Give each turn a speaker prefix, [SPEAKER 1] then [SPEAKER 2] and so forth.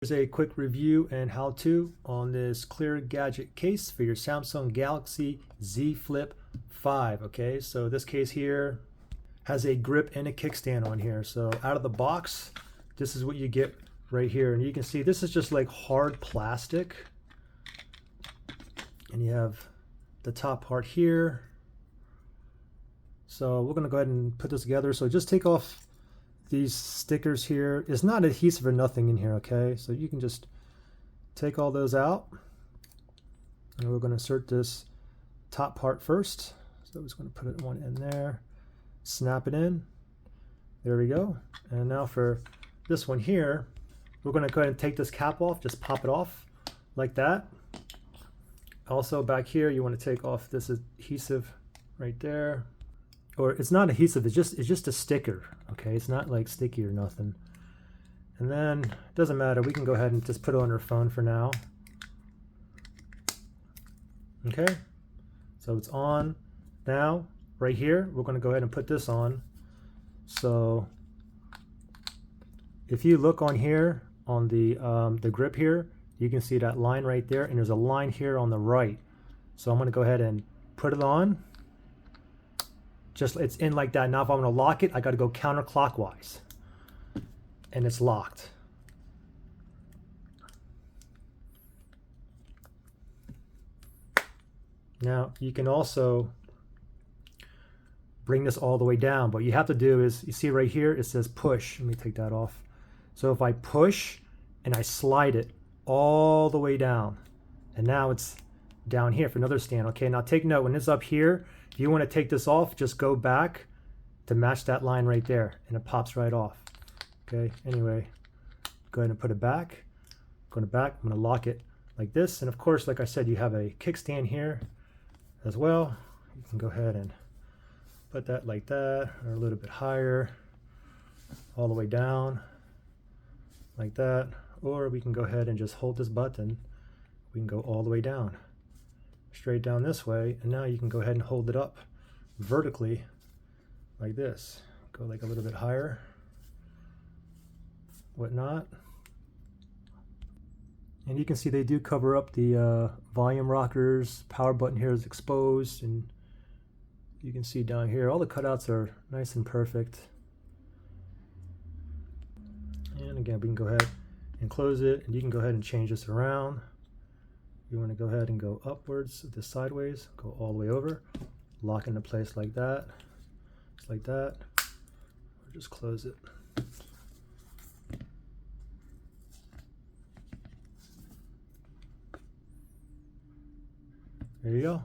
[SPEAKER 1] Here's a quick review and how-to on this Clear Gadget case for your Samsung Galaxy Z Flip 5. Okay, so this case here has a grip and a kickstand on here. So out of the box, this is what you get right here. And you can see this is just like hard plastic. And you have the top part here. So we're gonna go ahead and put this together. So just take off these stickers here. It's not adhesive or nothing in here, okay? So you can just take all those out. And we're going to insert this top part first. So I'm just going to put one in there, snap it in. There we go. And now for this one here, we're going to go ahead and take this cap off, just pop it off like that. Also back here, you want to take off this adhesive right there. Or it's not adhesive, it's just a sticker, okay? It's not like sticky or nothing. And then, it doesn't matter, we can go ahead and just put it on our phone for now. Okay, so it's on. Now, right here, we're gonna go ahead and put this on. So, if you look on here, on the grip here, you can see that line right there, and there's a line here on the right. So I'm gonna go ahead and put it on. Just it's in like that. Now if I'm going to lock it, I got to go counterclockwise, and it's locked. Now you can also bring this all the way down. What you have to do is, you see right here it says push. Let me take that off. So if I push and I slide it all the way down, and now it's down here for another stand. Okay, now take note, when it's up here, if you want to take this off, just go back to match that line right there, and it pops right off. Okay, anyway, go ahead and put it back. Going back, I'm going to lock it like this. And of course, like I said, you have a kickstand here as well. You can go ahead and put that like that, or a little bit higher, all the way down like that. Or we can go ahead and just hold this button. We can go all the way down, straight down this way, and now you can go ahead and hold it up vertically like this. Go like a little bit higher, whatnot. And you can see they do cover up the volume rockers. Power button here is exposed, and you can see down here all the cutouts are nice and perfect. And again, we can go ahead and close it, and you can go ahead and change this around. You want to go ahead and go upwards, this sideways, go all the way over, lock into place like that, just like that, or just close it. There you go.